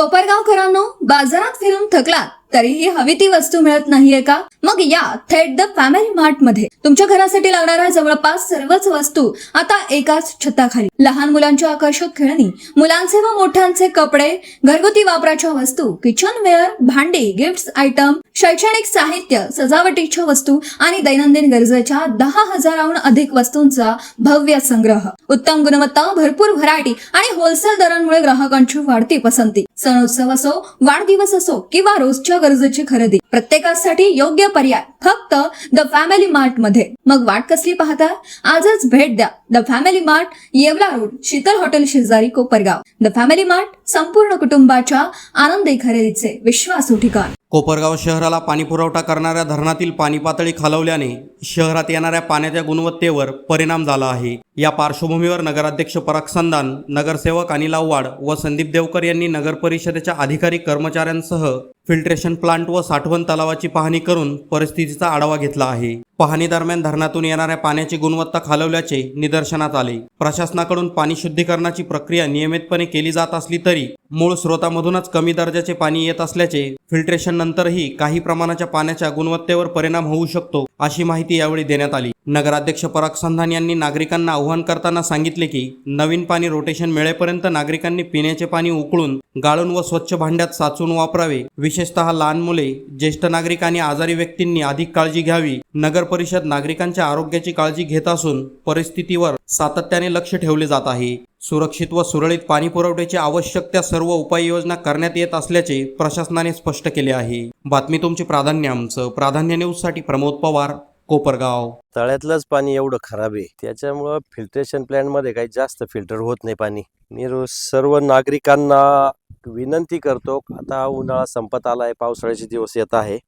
कोपरगावकरांनो, बाजारात फिरून थकलात तरीही हवी ती वस्तू मिळत नाहीये का? मग या थेट द फॅमिली मार्ट मध्ये तुमच्या घरासाठी लागणाऱ्या जवळपास सर्वच वस्तू आता एकाच छताखाली. लहान मुलांची आकर्षक खेळणी, मुलांचे व मोठ्यांचे कपडे, घरगुती वापराच्या वस्तू, किचनवेअर, भांडी, गिफ्ट्स आयटम, शैक्षणिक साहित्य, सजावटीच्या वस्तू आणि दैनंदिन गरजेच्या 10,000हून अधिक वस्तूंचा भव्य संग्रह. उत्तम गुणवत्ता, भरपूर व्हरायटी आणि होलसेल दरांमुळे ग्राहकांची वाढती पसंती. सणोत्सव असो, वाढदिवस असो किंवा रोजच्या गरजेची खरेदी, प्रत्येकासाठी योग्य पर्याय फक्त द फॅमिली मार्ट मध्ये. मग वाट कसली पाहता? आजच भेट द्या the family mart, Yeola road, Sheetal hotel शेजारी, कोपरगाव. द फॅमिली मार्ट, संपूर्ण कुटुंबाच्या आनंदी खरेदीचे विश्वासू ठिकाण. कोपरगाव शहराला पाणी पुरवठा करणाऱ्या धरणातील पाणी पातळी खालवल्याने शहरात येणाऱ्या पाण्याच्या गुणवत्तेवर परिणाम झाला आहे. या पार्श्वभूमीवर नगराध्यक्ष पराग संधान, नगरसेवक अनिल आव्हाड व संदीप देवकर यांनी नगर परिषदेच्या अधिकारी कर्मचाऱ्यांसह फिल्ट्रेशन प्लांट व साठवण तलावाची पाहणी करून परिस्थितीचा आढावा घेतला आहे. पाहणी दरम्यान धरणातून येणाऱ्या पाण्याची गुणवत्ता खालवल्याचे निदर्शनास आले. प्रशासनाकडून पाणी शुद्धीकरणाची प्रक्रिया नियमितपणे केली जात असली तरी मूळ स्रोतामधूनच कमी दर्जाचे पाणी येत असल्याचे, फिल्ट्रेशन नंतरही काही प्रमाणाच्या पाण्याच्या गुणवत्तेवर परिणाम होऊ शकतो, अशी माहिती यावेळी देण्यात आली. नगराध्यक्ष पराग संधान यांनी नागरिकांना आवाहन करताना सांगितले की नवीन पाणी रोटेशन मिळेपर्यंत नागरिकांनी पिण्याचे पाणी उकळून, गाळून व स्वच्छ भांड्यात साचून वापरावे. विशेषतः लहान मुले, ज्येष्ठ नागरिक आणि आजारी व्यक्तींनी अधिक काळजी घ्यावी. नगर परिषद नागरिकांच्या आरोग्याची काळजी घेत असून परिस्थितीवर सातत्याने लक्ष ठेवले जात आहे. सुरक्षित व सुरळीत पाणी पुरवठ्याची आवश्यक त्या सर्व उपाययोजना करण्यात येत असल्याचे प्रशासनाने स्पष्ट केले आहे. बातमी तुमची, प्राधान्य आमचं. प्राधान्य न्यूज साठी प्रमोद पवार, कोपरगाव. तळ्यातलंच पाणी एवढं खराब आहे, त्याच्यामुळं फिल्ट्रेशन प्लॅन्ट मध्ये काही जास्त फिल्टर होत नाही पाणी. मी सर्व नागरिकांना विनंती करतो, आता उन्हाळा संपत आलाय, पावसाळ्याचे दिवस येत आहे,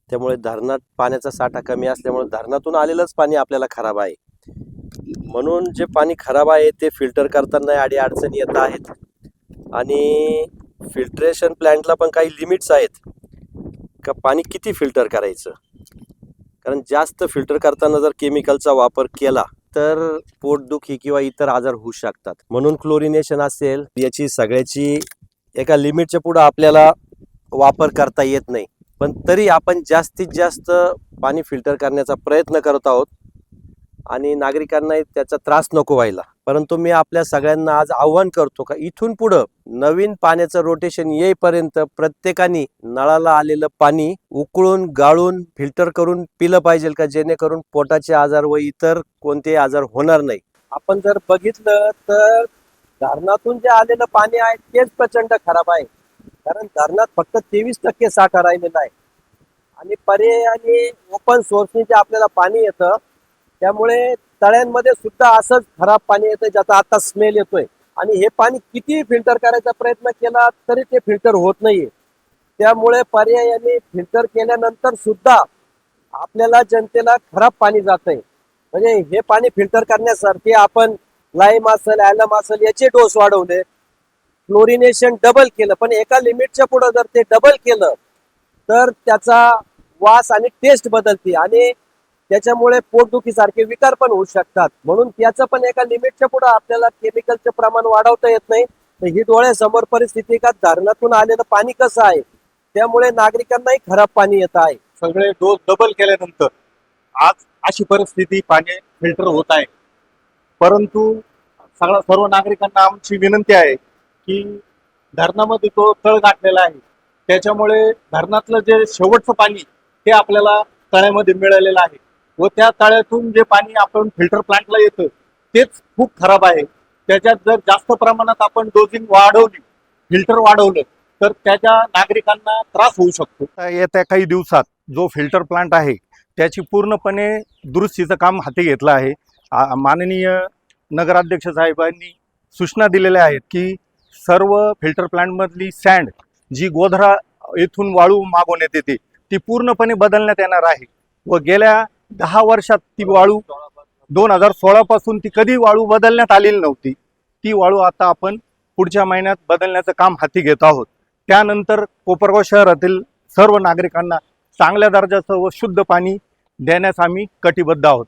त्यामुळे धरणात पाण्याचा साठा कमी असल्यामुळे धरणातून आलेलंच पाणी आपल्याला खराब आहे. म्हणून जे पाणी खराब आहे ते फिल्टर करताना अडचणी येत आहेत. आणि फिल्ट्रेशन प्लॅन्टला पण काही लिमिट्स आहेत का पाणी किती फिल्टर करायचं, कारण जास्त फिल्टर करताना जर केमिकलचा वापर केला तर पोटदुखी किंवा इतर आजार होऊ शकतात. म्हणून क्लोरिनेशन असेल, याची सगळ्याची एका लिमिटच्या पुढे आपल्याला वापर करता येत नाही, पण तरी आपण जास्तीत जास्त पाणी फिल्टर करण्याचा प्रयत्न करत आहोत आणि नागरिकांना त्याचा त्रास नको व्हायला. परंतु मी आपल्या सगळ्यांना आज आव्हान करतो का इथून पुढं नवीन पाण्याचं रोटेशन येईपर्यंत प्रत्येकाने नळाला आलेलं पाणी उकळून, गाळून, फिल्टर करून पिलं पाहिजे का, जेणेकरून पोटाचे आजार व इतर कोणतेही आजार होणार नाही. आपण जर बघितलं तर धरणातून जे आलेलं पाणी आहे तेच प्रचंड खराब आहे, कारण धरणात फक्त 23% साठा राहिलेला आहे आणि पर्यायाने ओपन सोर्सने जे आपल्याला पाणी येतं त्यामुळे तळ्यांमध्ये सुद्धा असंच खराब पाणी येतं, ज्याचा आता स्मेल येतोय. आणि हे पाणी किती फिल्टर करायचा प्रयत्न केला तरी ते फिल्टर होत नाहीये. त्यामुळे पर्यायाने फिल्टर केल्यानंतर सुद्धा आपल्याला जनतेला खराब पाणी जात आहे. म्हणजे हे पाणी फिल्टर करण्यासाठी आपण लाईम असेल, ॲलम असेल याचे डोस वाढवले, क्लोरिनेशन डबल केलं, पण एका लिमिटच्या पुढे जर ते डबल केलं तर त्याचा वास आणि टेस्ट बदलते आणि त्याच्यामुळे पोटदुखीसारखे विकार पण होऊ शकतात. म्हणून त्याचं पण एका लिमिटच्या पुढे आपल्याला केमिकलचं प्रमाण वाढवता येत नाही. तर ही डोळ्यासमोर परिस्थिती का धरणातून आलेलं पाणी कसं आहे, त्यामुळे नागरिकांनाही खराब पाणी येत आहे. सगळे डोस डबल केल्यानंतर आज अशी परिस्थिती पाणी फिल्टर होत आहे. परंतु सर्व नागरिकांना आमची विनंती आहे की धरणामध्ये तो तळ गाठलेला आहे, त्याच्यामुळे धरणातलं जे शेवटचं पाणी ते आपल्याला तळ्यामध्ये मिळालेलं आहे व त्या तळ्यातून जे पाणी आपण फिल्टर प्लांटला येतं तेच खूप खराब आहे. त्याच्यात जर जास्त प्रमाणात आपण डोजिंग वाढवली, फिल्टर वाढवलं तर त्याच्या नागरिकांना त्रास होऊ शकतो. येत्या काही दिवसात जो फिल्टर प्लांट आहे त्याची पूर्णपणे दुरुस्तीचं काम हाती घेतलं आहे. माननीय नगराध्यक्ष साहेबांनी सूचना दिलेल्या आहेत की सर्व फिल्टर प्लांटमधली सँड जी गोधरा येथून वाळू मागवण्यात येते ती पूर्णपणे बदलण्यात येणार आहे. व गेल्या 10 वर्षात ती वाळू 2016 पासून ती कधी वाळू बदलण्यात आलेली नव्हती. ती वाळू आता आपण पुढच्या महिन्यात बदलण्याचं काम हाती घेत आहोत. त्यानंतर कोपरगाव शहरातील सर्व नागरिकांना चांगल्या दर्जाचं व शुद्ध पाणी देण्यास आम्ही कटिबद्ध आहोत.